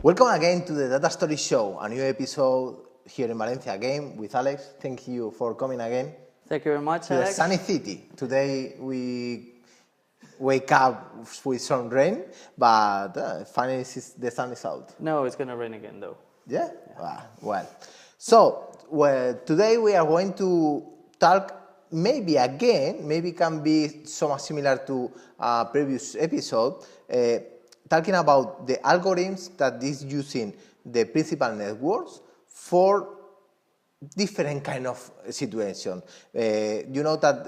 Welcome again to the Data Story Show, a new episode here in Valencia again with Alex. Thank you for coming again. Thank you very much, to Alex. The sunny city. Today we wake up with some rain, but finally the sun is out. No, it's going to rain again though. Yeah? Well. So, today we are going to talk maybe can be somewhat similar to a previous episode, talking about the algorithms that is using the principal networks for different kind of situation. You know that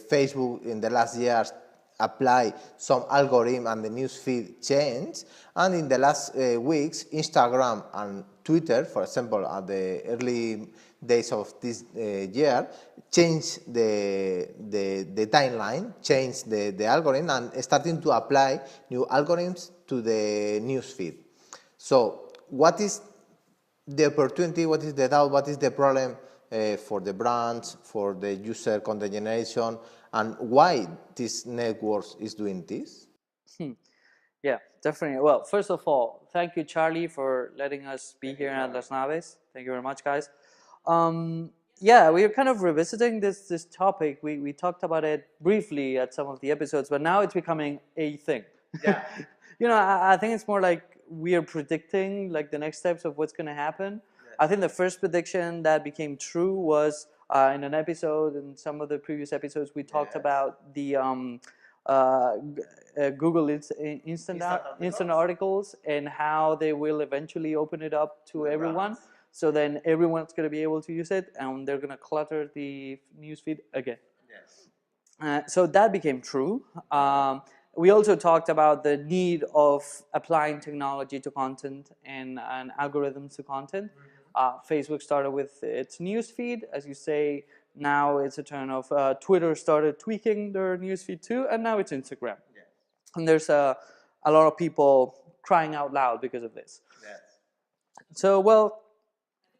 Facebook in the last years apply some algorithm and the newsfeed changed, and in the last weeks Instagram and Twitter, for example, at the early days of this year, changed the timeline, changed the algorithm, and starting to apply new algorithms to the newsfeed. So what is the opportunity, what is the doubt, what is the problem for the brands, for the user content generation, and why this network is doing this? Yeah, definitely. Well, first of all, thank you, Charlie, for letting us be here at Las Naves. Thank you very much, guys. Yeah, we are kind of revisiting this topic. We talked about it briefly at some of the episodes, but now it's becoming a thing. Yeah. I think it's more like we are predicting like the next steps of what's going to happen. Yes. I think the first prediction that became true was in an episode, in some of the previous episodes, we talked about the Google instant articles and how they will eventually open it up to everyone. So then everyone's going to be able to use it, and they're going to clutter the newsfeed again. Yes. So that became true. We also talked about the need of applying technology to content and algorithms to content. Facebook started with its newsfeed, as you say. Now it's a turn of Twitter started tweaking their newsfeed too, and now it's Instagram. Yes. And there's a lot of people crying out loud because of this. Yes. So, well,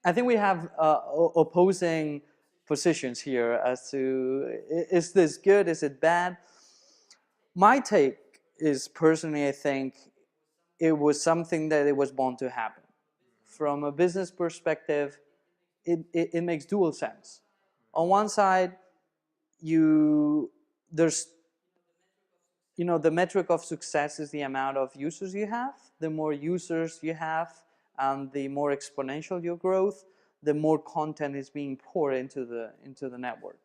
I think we have opposing positions here as to, is this good, is it bad? My take is, personally, I think it was something that it was bound to happen. From a business perspective, it makes dual sense. On one side, there's the metric of success is the amount of users you have. The more users you have, and the more exponential your growth, the more content is being poured into the network.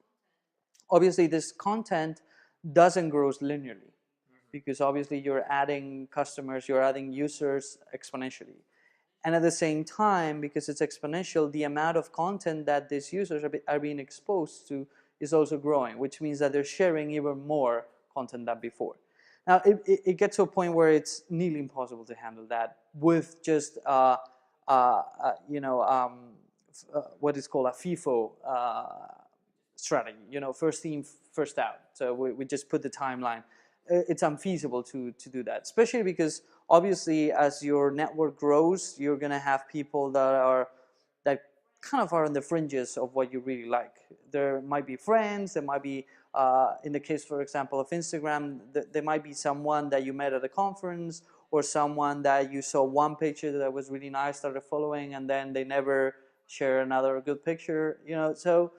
Obviously, this content doesn't grow linearly, because obviously you're adding customers, you're adding users exponentially. And at the same time, because it's exponential, the amount of content that these users are being exposed to is also growing, which means that they're sharing even more content than before. Now, it gets to a point where it's nearly impossible to handle that with just, what is called a FIFO strategy, first in, first out. So we just put the timeline. It's unfeasible to do that, especially because obviously as your network grows, you're going to have people that kind of are on the fringes of what you really like. There might be friends, there might be, in the case, for example, of Instagram, there might be someone that you met at a conference, or someone that you saw one picture that was really nice, started following, and then they never share another good picture, so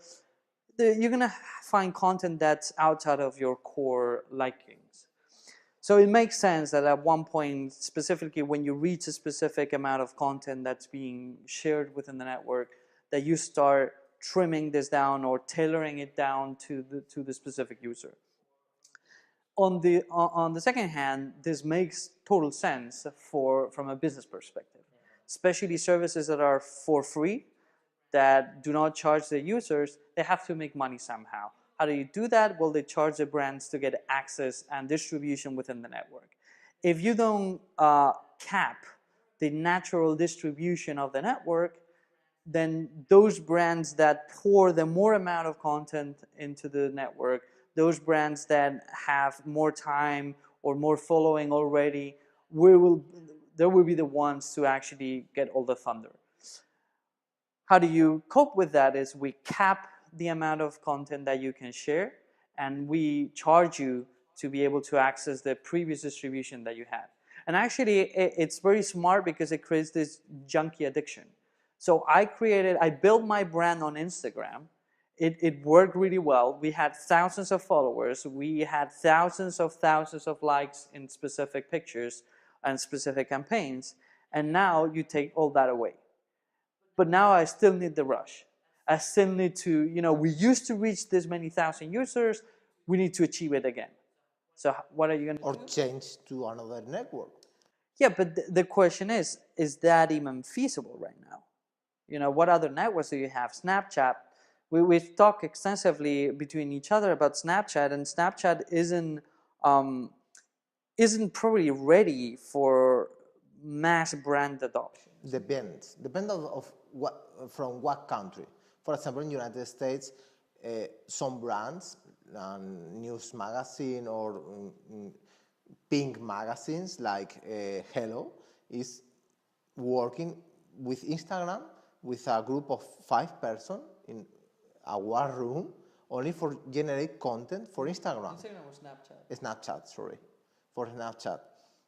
you're going to find content that's outside of your core likings. So it makes sense that at one point, specifically when you reach a specific amount of content that's being shared within the network, that you start trimming this down or tailoring it down to the specific user. On the second hand, this makes total sense from a business perspective, especially services that are for free, that do not charge the users. They have to make money somehow. How do you do that? Well, they charge the brands to get access and distribution within the network. If you don't cap the natural distribution of the network, then those brands that pour the more amount of content into the network, those brands that have more time or more following already, they will be the ones to actually get all the thunder. How do you cope with that? Is we cap the amount of content that you can share, and we charge you to be able to access the previous distribution that you had. And actually, it's very smart because it creates this junkie addiction. So I built my brand on Instagram. It worked really well. We had thousands of followers. We had thousands of likes in specific pictures and specific campaigns. And now you take all that away. But now I still need the rush. I still need to, we used to reach this many thousand users. We need to achieve it again. So what are you going to Or do? change to another network. Yeah, but the question is that even feasible right now? What other networks do you have? Snapchat. We've talked extensively between each other about Snapchat, and Snapchat isn't probably ready for mass brand adoption. Depends of what, from what country. For example, in the United States, some brands, news magazine or pink magazines like Hello is working with Instagram with a group of 5 persons in a war room only for generate content for Instagram. Instagram or Snapchat? Snapchat, sorry, for Snapchat.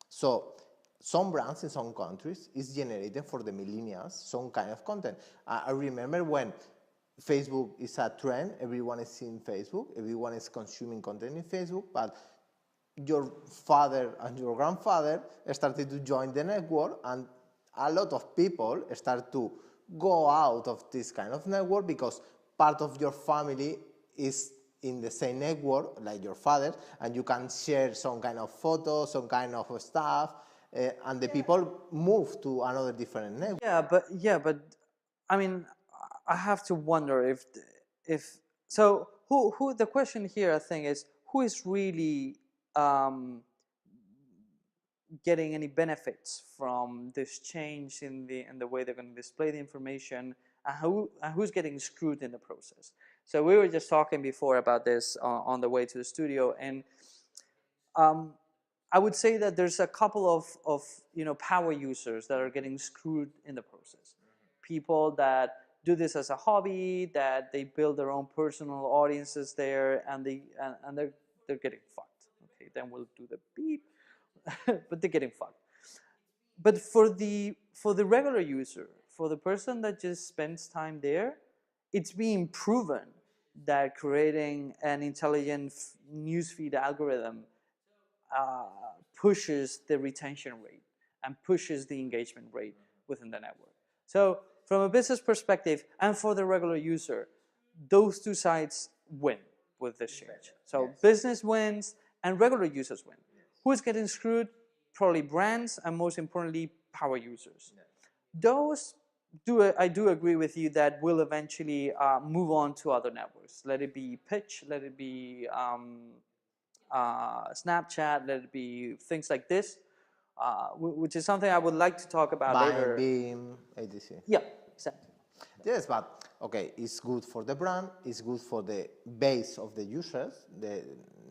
So some brands in some countries is generating for the millennials some kind of content. I remember when Facebook is a trend, everyone is seeing Facebook, everyone is consuming content in Facebook, but your father and your grandfather started to join the network, and a lot of people start to go out of this kind of network because part of your family is in the same network like your father, and you can share some kind of photos, some kind of stuff, and the people move to another different network. But I mean, I have to wonder if so. Who the question here I think is who is really getting any benefits from this change in the way they're going to display the information, and who's getting screwed in the process. So we were just talking before about this on the way to the studio, and I would say that there's a couple of power users that are getting screwed in the process. People that do this as a hobby, that they build their own personal audiences there, and they're getting fucked. Okay, then we'll do the beep, but they're getting fucked. But for the regular user, for the person that just spends time there, it's being proven that creating an intelligent newsfeed algorithm pushes the retention rate and pushes the engagement rate within the network. So from a business perspective and for the regular user, those two sides win with this change. So business wins and regular users win. Who's getting screwed? Probably brands and most importantly, power users. Those I do agree with you that will eventually move on to other networks. Let it be Pitch, let it be Snapchat, let it be things like this, which is something I would like to talk about later. Beam, etc. Yeah, exactly. Yes, but okay, it's good for the brand, it's good for the base of the users,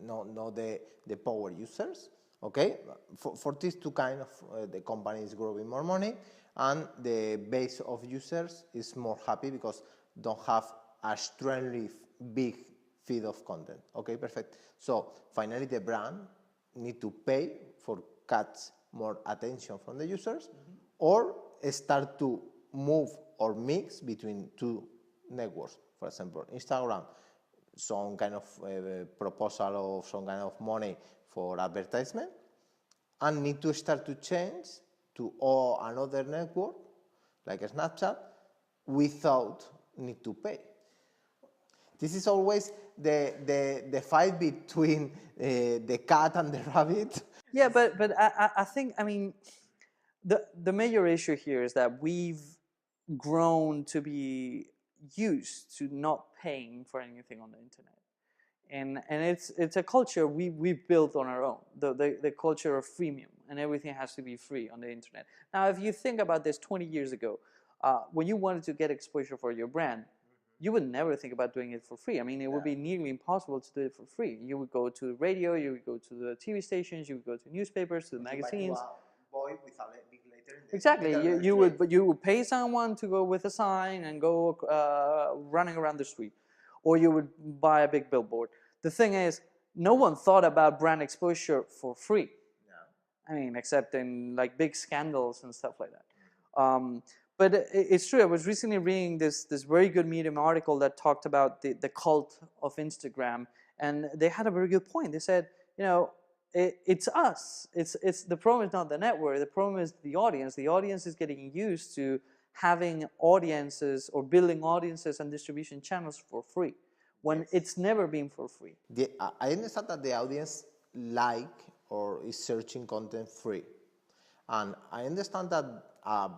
not the power users. Okay, for these two kind of the company is growing more money, and the base of users is more happy because don't have a extremely big feed of content. Okay, perfect. So finally, the brand need to pay for catch more attention from the users, or start to move or mix between two networks. For example, Instagram, some kind of proposal of some kind of money for advertisement, and need to start to change to another network like Snapchat without need to pay. This is always the fight between the cat and the rabbit. Yeah, but I think, I mean, the major issue here is that we've grown to be used to not paying for anything on the internet. And it's a culture we've built on our own, the culture of freemium, and everything has to be free on the internet. Now, if you think about this 20 years ago, when you wanted to get exposure for your brand, you would never think about doing it for free. I mean, it would be nearly impossible to do it for free. You would go to radio, you would go to the TV stations, you would go to newspapers, to the magazines. Boy with a big letter in the Exactly. You would pay someone to go with a sign and go running around the street, or you would buy a big billboard. The thing is, no one thought about brand exposure for free. No. I mean, except in like big scandals and stuff like that. But it's true. I was recently reading this very good Medium article that talked about the cult of Instagram, and they had a very good point. They said, you know, it's us. It's the problem is not the network. The problem is the audience. The audience is getting used to having audiences or building audiences and distribution channels for free, when it's never been for free. I understand that the audience like or is searching content free. And I understand that a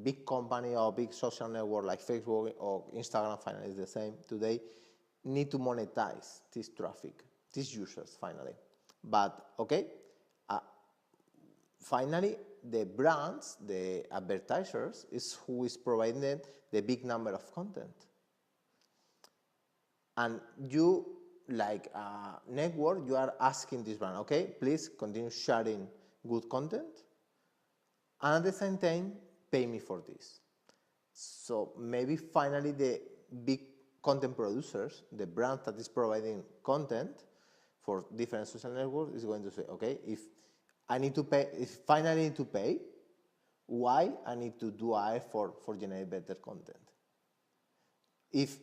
big company or big social network like Facebook or Instagram finally is the same today, need to monetize this traffic, these users finally. But okay, finally the brands, the advertisers is who is providing the big number of content. And you, like a network, you are asking this brand, okay, please continue sharing good content, and at the same time, pay me for this. So maybe finally the big content producers, the brand that is providing content for different social networks is going to say, okay, if I need to pay, if finally need to pay, why I need to do I for generate better content? If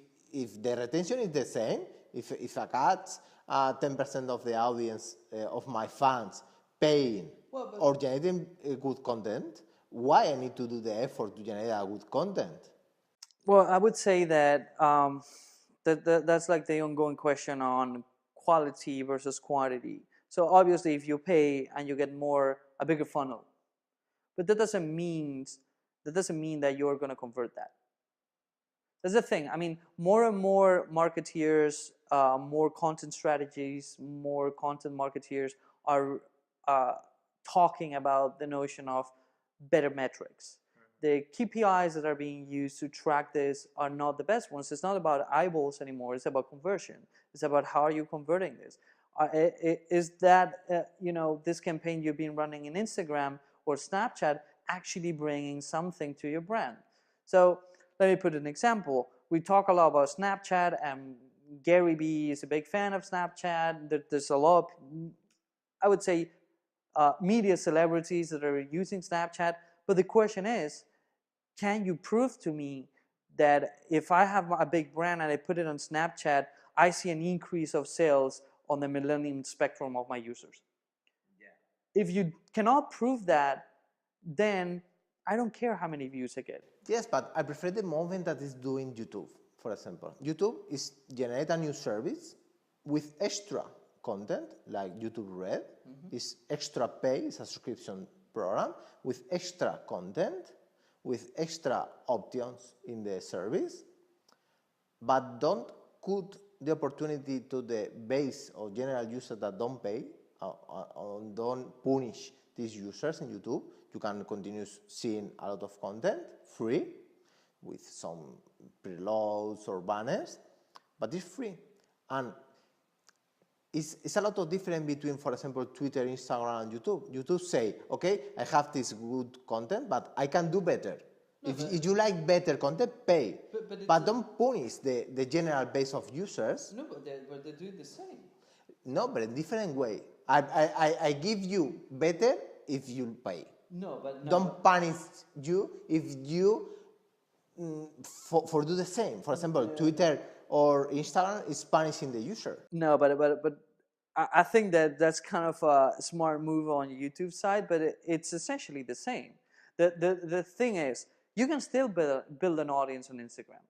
the retention is the same, if I cut 10% of the audience of my fans paying or generating good content, why I need to do the effort to generate a good content? Well, I would say that that's like the ongoing question on quality versus quantity. So obviously, if you pay and you get a bigger funnel, but that doesn't mean that you're going to convert that. That's the thing. I mean, more and more marketeers, more content strategies, more content marketeers are talking about the notion of better metrics. The KPIs that are being used to track this are not the best ones. It's not about eyeballs anymore. It's about conversion. It's about how are you converting this. Is that this campaign you've been running in Instagram or Snapchat actually bringing something to your brand? So let me put an example. We talk a lot about Snapchat, and Gary Vee is a big fan of Snapchat. There's a lot of, I would say, media celebrities that are using Snapchat. But the question is, can you prove to me that if I have a big brand and I put it on Snapchat, I see an increase of sales on the millennium spectrum of my users? Yeah. If you cannot prove that, then I don't care how many views I get. Yes, but I prefer the movement that is doing YouTube, for example. YouTube is generate a new service with extra content, like YouTube Red. Is extra pay, it's a subscription program with extra content, with extra options in the service, but don't cut the opportunity to the base or general users that don't pay, or don't punish these users in YouTube. You can continue seeing a lot of content free with some preloads or banners, but it's free. And it's a lot of difference between, for example, Twitter, Instagram, and YouTube. YouTube say, okay, I have this good content, but I can do better. No, if you like better content, pay. But don't punish the general base of users. No, but they do the same. No, but in different way. I give you better if you pay. No, but no. Don't punish you if you for do the same. For example, Twitter or Instagram is punishing the user. No, but I think that's kind of a smart move on YouTube side, but it's essentially the same. The thing is, you can still build an audience on Instagram.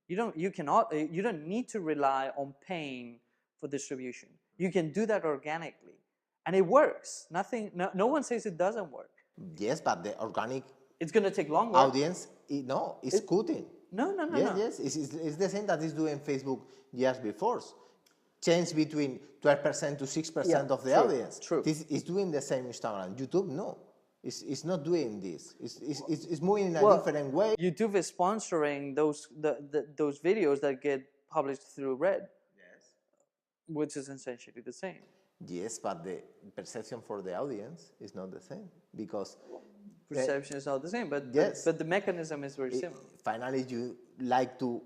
You don't need to rely on paying for distribution. You can do that organically, and it works. No one says it doesn't work. Yes, but the organic it's going to take longer. Audience, it's cutting. No. Yes, it's the same that is doing Facebook years before. Change between 12% to 6% of the audience. True. This is doing the same Instagram. YouTube, no. It's not doing this. It's moving in a different way. YouTube is sponsoring those videos that get published through Red. Yes. Which is essentially the same. Yes, but the perception for the audience is not the same because perception is not the same, but yes, but the mechanism is very similar. Finally, you like to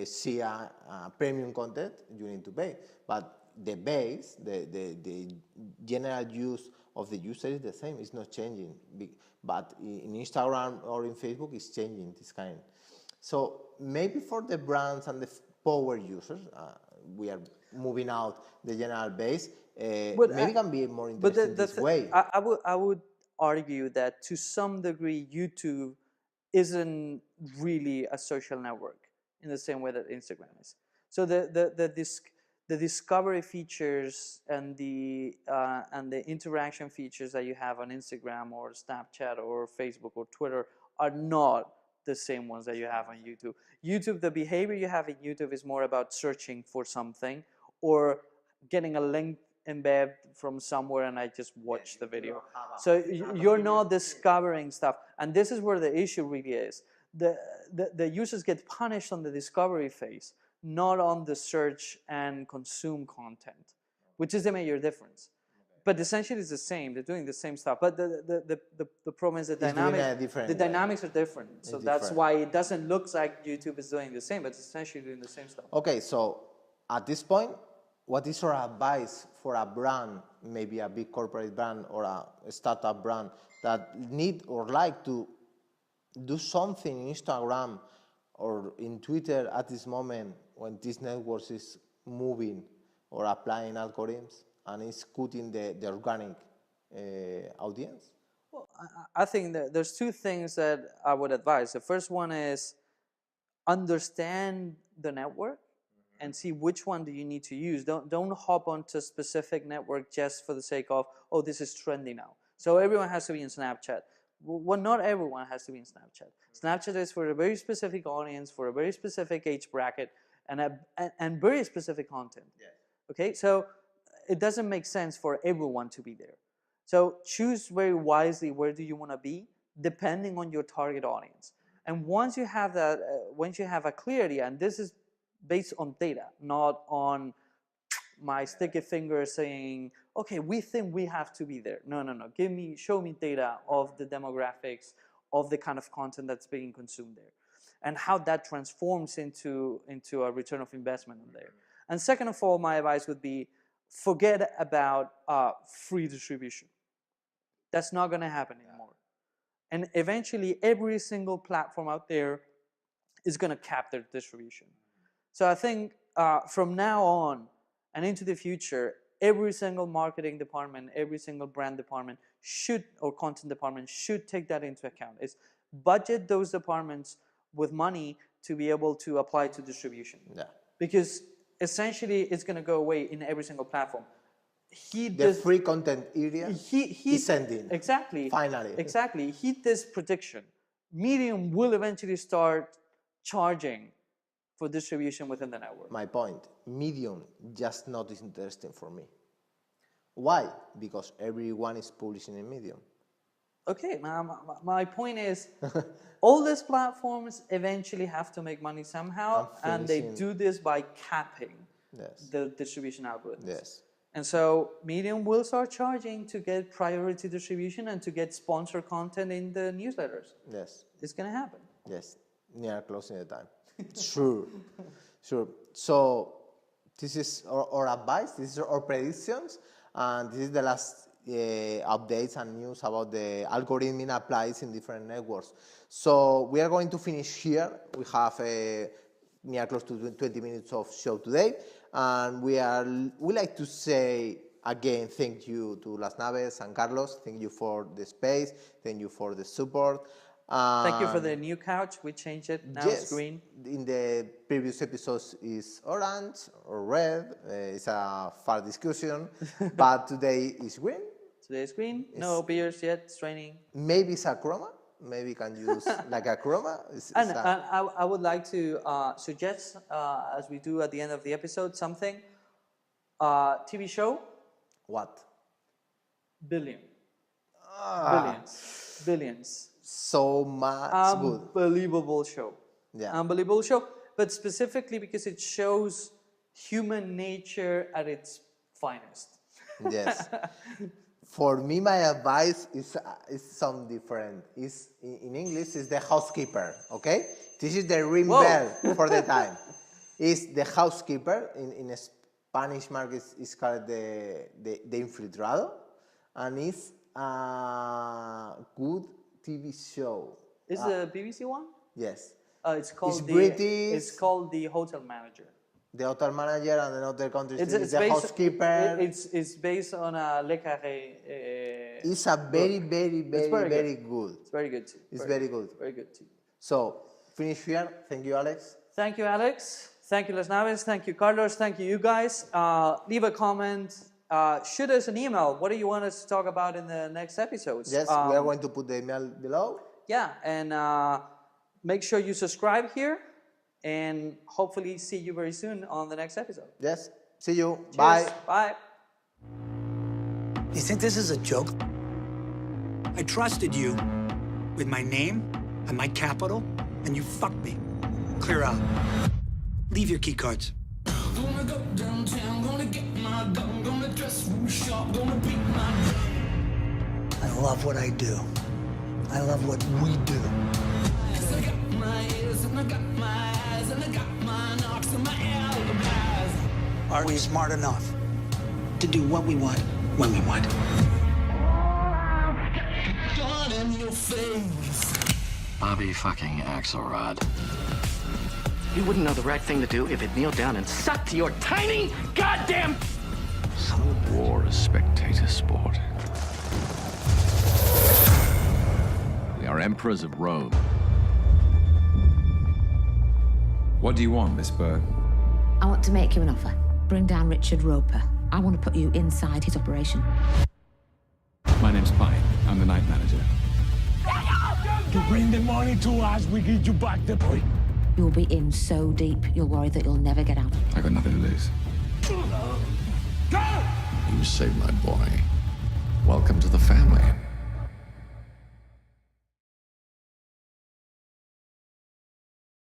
see a premium content, you need to pay. But the base, the general use of the user is the same. It's not changing. But in Instagram or in Facebook, it's changing this kind. So maybe for the brands and the power users, we are moving out the general base. Maybe can be more interesting this way. I would argue that to some degree, YouTube isn't really a social network in the same way that Instagram is. So the discovery features and the interaction features that you have on Instagram or Snapchat or Facebook or Twitter are not the same ones that you have on YouTube. YouTube, the behavior you have in YouTube is more about searching for something or getting a link embedded from somewhere and I just watch the video. So you're not discovering stuff. And this is where the issue really is. The users get punished on the discovery phase, not on the search and consume content, which is the major difference. But essentially it's the same. They're doing the same stuff. But the problem is the dynamics are different. So that's why it doesn't look like YouTube is doing the same, but it's essentially doing the same stuff. Okay, so at this point, what is your advice for a brand, maybe a big corporate brand or a startup brand that need or like to do something in Instagram or in Twitter at this moment when this network is moving or applying algorithms and is cutting the organic audience? Well, I think that there's two things that I would advise. The first one is understand the network and see which one do you need to use. Don't hop onto a specific network just for the sake of, oh, this is trendy now. So everyone has to be in Snapchat. Well, not everyone has to be in Snapchat. Snapchat is for a very specific audience, for a very specific age bracket, and very specific content. Yes. Okay, so it doesn't make sense for everyone to be there. So choose very wisely where do you want to be, depending on your target audience. And once you have that, once you have a clarity, and this is based on data, not on my sticky finger saying, okay, we think we have to be there. No. Show me data of the demographics, of the kind of content that's being consumed there, and how that transforms into a return of investment on there. And second of all, my advice would be forget about free distribution. That's not going to happen anymore. And eventually, every single platform out there is going to cap their distribution. So I think from now on and into the future, every single marketing department, every single brand department should, or content department should take that into account. Is budget those departments with money to be able to apply to distribution. Yeah. Because essentially it's going to go away in every single platform. The free content area is ending. Exactly. Finally. Exactly. He did this prediction. Medium will eventually start charging for distribution within the network. My point, Medium just not is interesting for me. Why? Because everyone is publishing in Medium. Okay, my point is, all these platforms eventually have to make money somehow, and they do this by capping the distribution algorithms. Yes. And so Medium will start charging to get priority distribution and to get sponsored content in the newsletters. Yes. It's going to happen. Yes, near closing the time. Sure. So this is our advice, this is our predictions, and this is the last updates and news about the algorithm applies in different networks. So we are going to finish here. We have near close to 20 minutes of show today, and we like to say again thank you to Las Naves and Carlos. Thank you for the space. Thank you for the support. Thank you for the new couch. We changed it. Now it's green. In the previous episodes is orange or red. It's a far discussion. But today is green. Today is green. No beers yet. It's raining. Maybe it's a chroma. Maybe can use like a chroma. And I would like to suggest, as we do at the end of the episode, something. TV show. What? Billion. Billions. So much unbelievable show. Yeah. Unbelievable show. But specifically because it shows human nature at its finest. Yes. For me, my advice is some different. Is in English is the housekeeper. Okay, this is the ring bell for the time. Is the housekeeper in Spanish market is called the infiltrado. and it's a good TV show. Is the BBC one? Yes. It's called British. It's called The Hotel Manager. The hotel manager and another country is the based, housekeeper. It's based on Le Carré. It's a very, very, very, very good. It's very good too. It's very good. Very good too. So, finish here. Thank you, Alex. Thank you, Alex. Thank you, Les Naves. Thank you, Carlos. Thank you, you guys. Leave a comment. Shoot us an email. What do you want us to talk about in the next episodes? Yes, we are going to put the email below. Yeah, and make sure you subscribe here. And hopefully see you very soon on the next episode. Yes. See you. Cheers. Bye. Bye. You think this is a joke? I trusted you with my name and my capital, and you fucked me. Clear out. Leave your key cards. Gonna go downtown, gonna get my gun, gonna dress real sharp, gonna beat my drum. I love what I do. I love what we do. I got my ears and I got my eyes and I got my knocks and my alibis. Are we smart enough to do what we want when we want? Gun in your face. Bobby fucking Axelrod. You wouldn't know the right thing to do if it kneeled down and sucked your tiny goddamn... War is spectator sport. We are emperors of Rome. What do you want, Miss Bird? I want to make you an offer. Bring down Richard Roper. I want to put you inside his operation. My name's Pine. I'm the night manager. To bring the money to us, we give you back the boy. You'll be in so deep, you'll worry that you'll never get out. I got nothing to lose. You saved my boy. Welcome to the family.